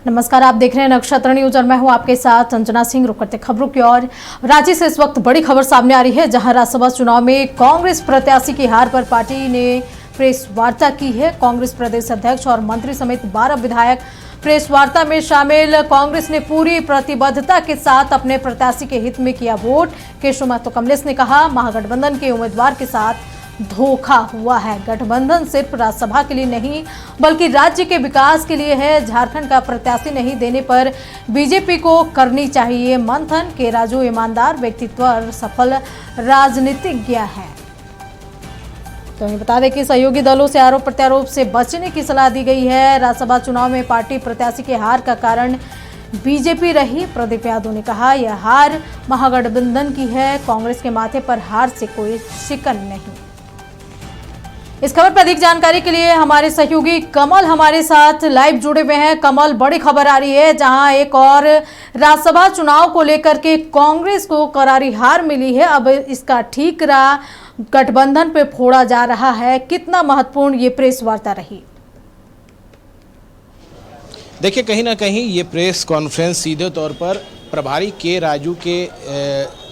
नमस्कार, आप देख रहे हैं नक्षत्र न्यूज और मैं हूं आपके साथ अंजना सिंह। रुक करते खबरों की ओर। रांची से इस वक्त बड़ी खबर सामने आ रही है, जहां राज्यसभा चुनाव में कांग्रेस प्रत्याशी की हार पर पार्टी ने प्रेस वार्ता की है। कांग्रेस प्रदेश अध्यक्ष और मंत्री समेत 12 विधायक प्रेस वार्ता में शामिल। कांग्रेस ने पूरी प्रतिबद्धता के साथ अपने प्रत्याशी के हित में किया वोट। केशव महतो कमलेश ने कहा, महागठबंधन के उम्मीदवार के साथ धोखा हुआ है। गठबंधन सिर्फ राज्यसभा के लिए नहीं बल्कि राज्य के विकास के लिए है। झारखंड का प्रत्याशी नहीं देने पर बीजेपी को करनी चाहिए मंथन। के राजू ईमानदार व्यक्तित्व और सफल राजनीतिज्ञ है। तो ये बता दें कि सहयोगी दलों से आरोप प्रत्यारोप से बचने की सलाह दी गई है। राज्यसभा चुनाव में पार्टी प्रत्याशी के हार का कारण बीजेपी रही। प्रदीप यादव ने कहा, यह हार महागठबंधन की है, कांग्रेस के माथे पर हार से कोई शिकन नहीं। इस खबर पर अधिक जानकारी के लिए हमारे सहयोगी कमल हमारे साथ लाइव जुड़े हुए हैं। कमल, बड़ी खबर आ रही है, जहां एक और राज्यसभा चुनाव को लेकर के कांग्रेस को करारी हार मिली है। अब इसका ठीकरा गठबंधन पे फोड़ा जा रहा है। कितना महत्वपूर्ण ये प्रेस वार्ता रही? देखिए, कहीं ना कहीं ये प्रेस कॉन्फ्रेंस सीधे तौर पर प्रभारी के राजू के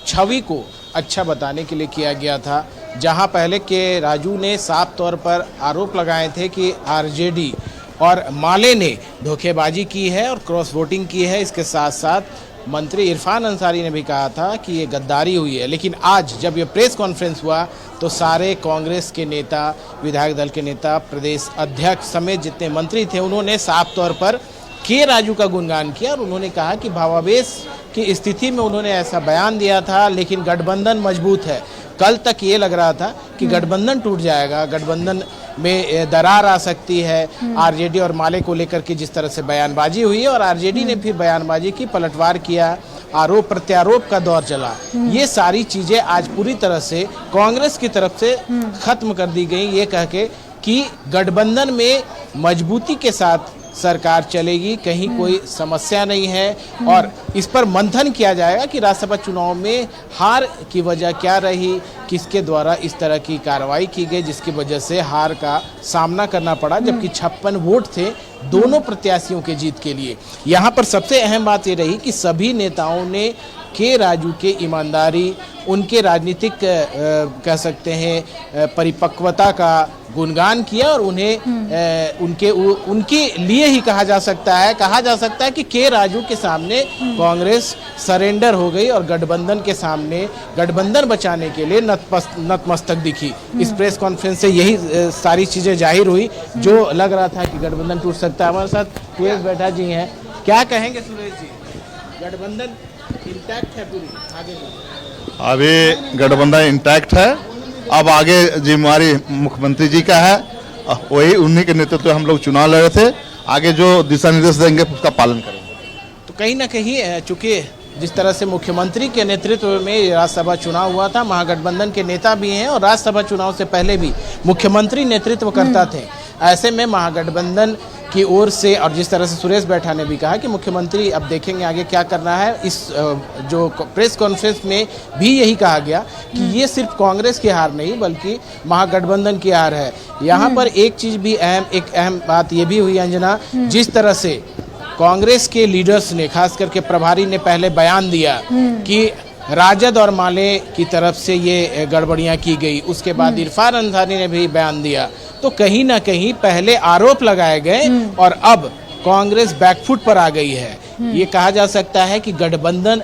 छवि को अच्छा बताने के लिए किया गया था। जहां पहले के राजू ने साफ तौर पर आरोप लगाए थे कि आरजेडी और माले ने धोखेबाजी की है और क्रॉस वोटिंग की है। इसके साथ साथ मंत्री इरफान अंसारी ने भी कहा था कि ये गद्दारी हुई है। लेकिन आज जब ये प्रेस कॉन्फ्रेंस हुआ तो सारे कांग्रेस के नेता, विधायक दल के नेता, प्रदेश अध्यक्ष समेत जितने मंत्री थे, उन्होंने साफ तौर पर के राजू का गुणगान किया और उन्होंने कहा कि भावावेश की स्थिति में उन्होंने ऐसा बयान दिया था, लेकिन गठबंधन मजबूत है। कल तक ये लग रहा था कि गठबंधन टूट जाएगा, गठबंधन में दरार आ सकती है। आरजेडी और माले को लेकर के जिस तरह से बयानबाजी हुई है और आरजेडी ने फिर बयानबाजी की, पलटवार किया, आरोप प्रत्यारोप का दौर चला। ये सारी चीजें आज पूरी तरह से कांग्रेस की तरफ से खत्म कर दी गई, ये कह के कि गठबंधन में मजबूती के साथ सरकार चलेगी, कहीं कोई समस्या नहीं है। और इस पर मंथन किया जाएगा कि राज्यसभा चुनाव में हार की वजह क्या रही, किसके द्वारा इस तरह की कार्रवाई की गई जिसकी वजह से हार का सामना करना पड़ा, जबकि 56 वोट थे दोनों प्रत्याशियों के जीत के लिए। यहाँ पर सबसे अहम बात ये रही कि सभी नेताओं ने के राजू के ईमानदारी, उनके राजनीतिक कह सकते हैं परिपक्वता का गुणगान किया और उन्हें उनके लिए ही कहा जा सकता है कि के राजू के सामने कांग्रेस सरेंडर हो गई और गठबंधन के सामने गठबंधन बचाने के लिए नतमस्तक दिखी। इस प्रेस कॉन्फ्रेंस से यही सारी चीजें जाहिर हुई जो लग रहा था कि गठबंधन टूट सकता है। हमारे साथ सुरेश बैठा जी हैं, क्या कहेंगे सुरेश जी? गठबंधन इंटैक्ट है पूरी आगे में? अभी गठबंधन इंटैक्ट है। अब आगे जिम्मेवारी मुख्यमंत्री जी का है, वही उन्हीं के नेतृत्व में हम लोग चुनाव लड़े थे। आगे जो दिशा निर्देश देंगे उसका पालन करेंगे। तो कहीं ना कहीं चूंकि जिस तरह से मुख्यमंत्री के नेतृत्व में राज्यसभा चुनाव हुआ था, महागठबंधन के नेता भी हैं और राज्यसभा चुनाव से पहले भी मुख्यमंत्री नेतृत्व करता थे। ऐसे में महागठबंधन की ओर से, और जिस तरह से सुरेश बैठा ने भी कहा कि मुख्यमंत्री अब देखेंगे आगे क्या करना है, इस जो प्रेस कॉन्फ्रेंस में भी यही कहा गया कि ये सिर्फ कांग्रेस की हार नहीं बल्कि महागठबंधन की हार है। यहाँ पर एक चीज भी एक अहम बात ये भी हुई अंजना, जिस तरह से कांग्रेस के लीडर्स ने, खास करके प्रभारी ने पहले बयान दिया कि राजद और माले की तरफ से ये गड़बड़ियां की गई, उसके बाद इरफान अंसारी ने भी बयान दिया। तो कहीं ना कहीं पहले आरोप लगाए गए और अब कांग्रेस बैकफुट पर आ गई है। ये कहा जा सकता है कि गठबंधन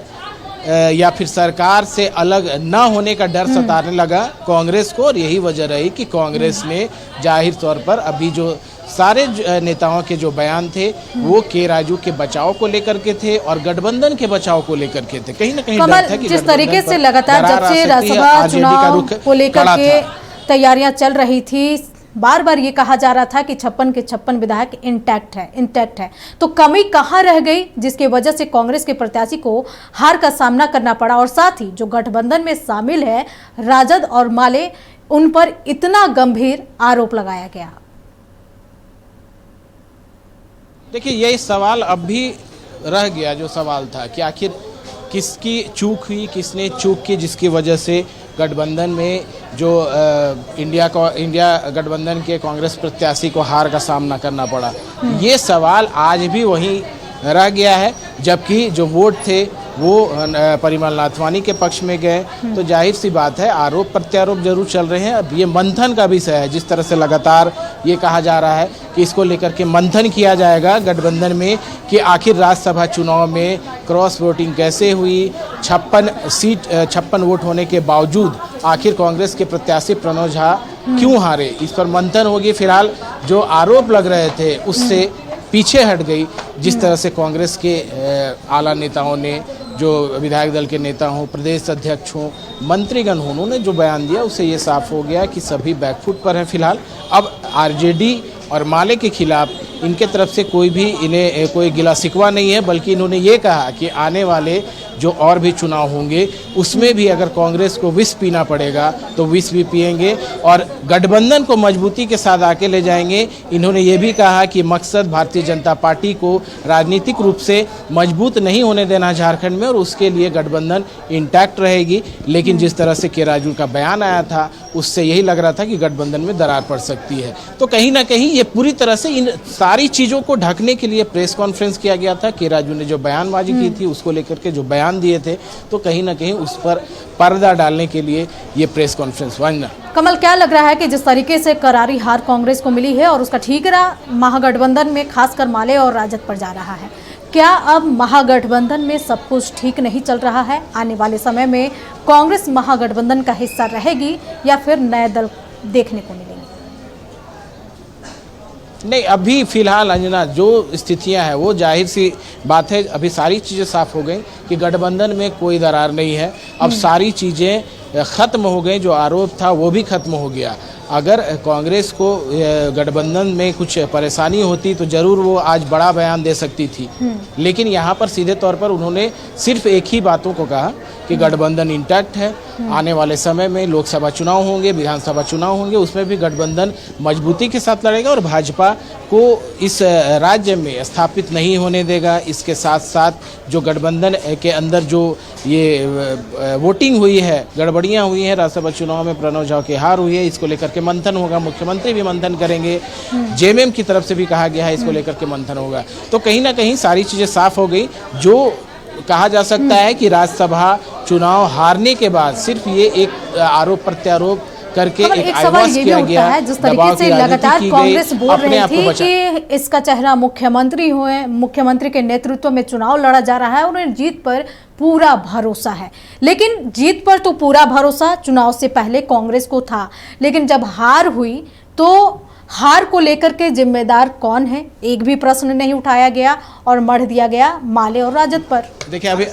या फिर सरकार से अलग न होने का डर सताने लगा कांग्रेस को, और यही वजह रही कि कांग्रेस ने जाहिर तौर पर अभी जो सारे नेताओं के जो बयान थे वो के राजू के बचाव को लेकर के थे और गठबंधन के बचाव को लेकर के थे। कहीं ना कहीं डर था कि जिस तरीके से लगातार जब से राज्यसभा चुनाव को लेकर के तैयारियां चल रही थी, बार बार ये कहा जा रहा था कि 56 के 56 विधायक इंटैक्ट है। तो कमी कहाँ रह गई जिसकी वजह से कांग्रेस के प्रत्याशी को हार का सामना करना पड़ा, और साथ ही जो गठबंधन में शामिल है राजद और माले, उन पर इतना गंभीर आरोप लगाया गया? देखिए, यही सवाल अब भी रह गया जो सवाल था कि आखिर किसकी चूक हुई, किसने चूक की जिसकी वजह से गठबंधन में जो इंडिया गठबंधन के कांग्रेस प्रत्याशी को हार का सामना करना पड़ा। ये सवाल आज भी वहीं रह गया है, जबकि जो वोट थे वो परिमल नाथवानी के पक्ष में गए। तो जाहिर सी बात है आरोप प्रत्यारोप जरूर चल रहे हैं। अब ये मंथन का विषय है, जिस तरह से लगातार ये कहा जा रहा है कि इसको लेकर के मंथन किया जाएगा गठबंधन में कि आखिर राज्यसभा चुनाव में क्रॉस वोटिंग कैसे हुई, 56 वोट होने के बावजूद आखिर कांग्रेस के प्रत्याशी प्रणव झा क्यों हारे, इस पर मंथन होगी। फिलहाल जो आरोप लग रहे थे उससे पीछे हट गई, जिस तरह से कांग्रेस के आला नेताओं ने, जो विधायक दल के नेता हों, प्रदेश अध्यक्ष हों, मंत्रीगण हों, उन्होंने जो बयान दिया उससे ये साफ हो गया कि सभी बैकफुट पर हैं। फिलहाल अब आरजेडी और माले के खिलाफ इनके तरफ से कोई भी इन्हें कोई गिला शिकवा नहीं है, बल्कि इन्होंने ये कहा कि आने वाले जो और भी चुनाव होंगे उसमें भी अगर कांग्रेस को विष पीना पड़ेगा तो विष भी पिएंगे और गठबंधन को मजबूती के साथ आके ले जाएंगे। इन्होंने ये भी कहा कि मकसद भारतीय जनता पार्टी को राजनीतिक रूप से मजबूत नहीं होने देना झारखंड में, और उसके लिए गठबंधन इंटैक्ट रहेगी। लेकिन जिस तरह से के राजू का बयान आया था उससे यही लग रहा था कि गठबंधन में दरार पड़ सकती है। तो कहीं ना कहीं ये पूरी तरह से इन सारी चीज़ों को ढकने के लिए प्रेस कॉन्फ्रेंस किया गया था। के राजू ने जो बयानबाजी की थी उसको लेकर के जो बयान दिए थे, तो कहीं ना कहीं उस पर पर्दा डालने के लिए ये प्रेस कॉन्फ्रेंस हुआ। कमल, क्या लग रहा है कि जिस तरीके से करारी हार कांग्रेस को मिली है और उसका ठीकरा महागठबंधन में खासकर माले और राजद पर जा रहा है, क्या अब महागठबंधन में सब कुछ ठीक नहीं चल रहा है? आने वाले समय में कांग्रेस महागठबंधन का हिस्सा रहेगी या फिर नए दल देखने को मिलेंगे? नहीं, अभी फिलहाल अंजना जो स्थितियां हैं वो जाहिर सी बात है, अभी सारी चीज़ें साफ हो गई कि गठबंधन में कोई दरार नहीं है। अब सारी चीज़ें ख़त्म हो गई, जो आरोप था वो भी ख़त्म हो गया। अगर कांग्रेस को गठबंधन में कुछ परेशानी होती तो ज़रूर वो आज बड़ा बयान दे सकती थी, लेकिन यहाँ पर सीधे तौर पर उन्होंने सिर्फ एक ही बातों को कहा कि गठबंधन इंटैक्ट है। आने वाले समय में लोकसभा चुनाव होंगे, विधानसभा चुनाव होंगे, उसमें भी गठबंधन मजबूती के साथ लड़ेगा और भाजपा को इस राज्य में स्थापित नहीं होने देगा। इसके साथ साथ जो गठबंधन के अंदर जो ये वोटिंग हुई है, गड़बड़ियाँ हुई हैं, राज्यसभा चुनाव में प्रणव झा की हार हुई है, इसको लेकर के मंथन होगा। मुख्यमंत्री भी मंथन करेंगे, जेएमएम की तरफ से भी कहा गया है इसको लेकर के मंथन होगा। तो कहीं ना कहीं सारी चीज़ें साफ हो गई। जो कहा जा सकता है कि राज्यसभा चुनाव हारने के बाद सिर्फ ये एक आरोप प्रत्यारोप करके एक आवाज किया गया है, जिस तरीके से लगातार कांग्रेस बोल रही थी कि इसका चेहरा मुख्यमंत्री हुए, मुख्यमंत्री के नेतृत्व में चुनाव लड़ा जा रहा है, उन्हें जीत पर पूरा भरोसा है। लेकिन जीत पर तो पूरा भरोसा चुनाव से पहले कांग्रेस को था, लेकिन जब हार हुई तो हार को लेकर के जिम्मेदार कौन है, एक भी प्रश्न नहीं उठाया गया और मढ़ दिया गया माले और राजद पर। देखिए, अभी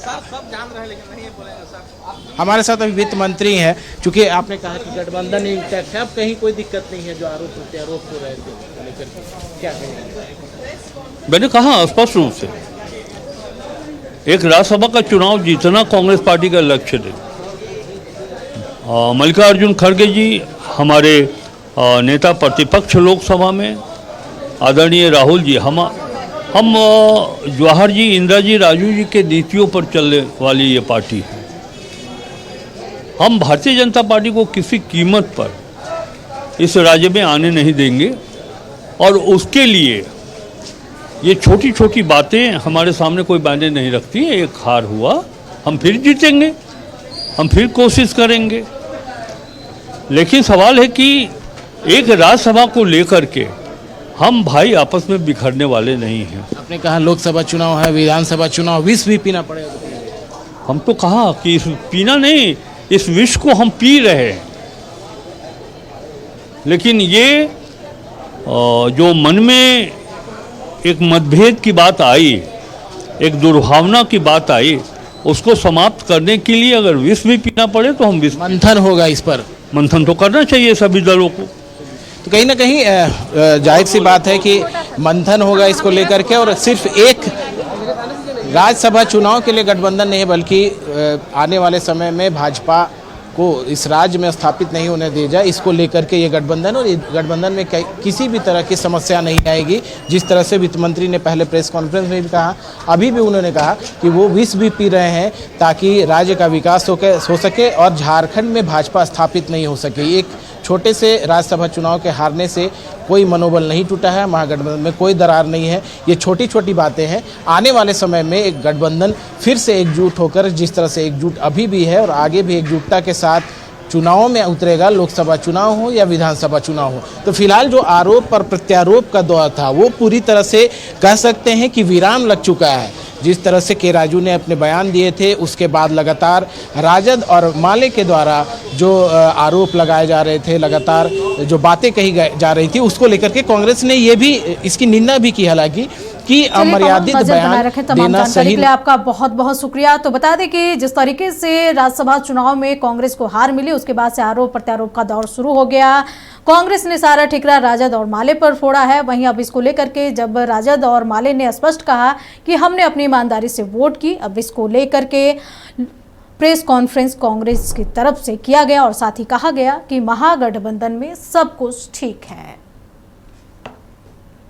हमारे साथ अभी वित्त मंत्री हैं, चूंकि आपने कहा कि गठबंधन इंटैक्ट है, अब कहीं कोई दिक्कत नहीं है जो आरोप प्रत्यारोप हो रहे थे लेकर के, क्या कहेंगे? मैंने कहा स्पष्ट रूप से एक राज्यसभा का चुनाव जीतना कांग्रेस पार्टी का लक्ष्य है। मल्लिकार्जुन खड़गे जी हमारे नेता प्रतिपक्ष लोकसभा में, आदरणीय राहुल जी, हम जवाहर जी, इंदिरा जी, राजू जी के नीतियों पर चलने वाली ये पार्टी है। हम भारतीय जनता पार्टी को किसी कीमत पर इस राज्य में आने नहीं देंगे और उसके लिए ये छोटी छोटी बातें हमारे सामने कोई मायने नहीं रखती। एक हार हुआ, हम फिर जीतेंगे, हम फिर कोशिश करेंगे। लेकिन सवाल है कि एक राज्यसभा को लेकर के हम भाई आपस में बिखरने वाले नहीं हैं। आपने कहा लोकसभा चुनाव है, विधानसभा चुनाव, विष भी पीना पड़ेगा। हम तो कहा कि इस पीना नहीं, इस विष को हम पी रहे हैं। लेकिन ये जो मन में एक मतभेद की बात आई, एक दुर्भावना की बात आई, उसको समाप्त करने के लिए अगर विष भी पीना पड़े तो हम विष, मंथन होगा इस पर, मंथन तो करना चाहिए सभी दलों को। तो कहीं ना कहीं जाहिर सी बात है कि मंथन होगा इसको लेकर के, और सिर्फ एक राज्यसभा चुनाव के लिए गठबंधन नहीं है, बल्कि आने वाले समय में भाजपा को इस राज्य में स्थापित नहीं होने दिया जाए, इसको लेकर के ये गठबंधन, और गठबंधन में किसी भी तरह की समस्या नहीं आएगी। जिस तरह से वित्त मंत्री ने पहले प्रेस कॉन्फ्रेंस में भी कहा, अभी भी उन्होंने कहा कि वो विष भी पी रहे हैं ताकि राज्य का विकास हो सके और झारखंड में भाजपा स्थापित नहीं हो सके। एक छोटे से राज्यसभा चुनाव के हारने से कोई मनोबल नहीं टूटा है, महागठबंधन में कोई दरार नहीं है। ये छोटी छोटी बातें हैं। आने वाले समय में एक गठबंधन फिर से एकजुट होकर, जिस तरह से एकजुट अभी भी है और आगे भी एकजुटता के साथ चुनावों में उतरेगा, लोकसभा चुनाव हो या विधानसभा चुनाव हो। तो फिलहाल जो आरोप और प्रत्यारोप का दौर था वो पूरी तरह से कह सकते हैं कि विराम लग चुका है। जिस तरह से के राजू ने अपने बयान दिए थे, उसके बाद लगातार राजद और माले के द्वारा जो आरोप लगाए जा रहे थे, लगातार जो बातें कही जा रही थी, उसको लेकर के कांग्रेस ने ये भी इसकी निंदा भी की, हालांकि कि अमर्यादित बयान देना सही। के लिए आपका बहुत बहुत शुक्रिया। तो बता दें कि जिस तरीके से राज्यसभा चुनाव में कांग्रेस को हार मिली, उसके बाद से आरोप प्रत्यारोप का दौर शुरू हो गया। कांग्रेस ने सारा ठिकरा राजद और माले पर फोड़ा है। वहीं अब इसको लेकर के जब राजद और माले ने स्पष्ट कहा कि हमने अपनी ईमानदारी से वोट की, अब इसको लेकर के प्रेस कॉन्फ्रेंस कांग्रेस की तरफ से किया गया और साथ ही कहा गया कि महागठबंधन में सब कुछ ठीक है।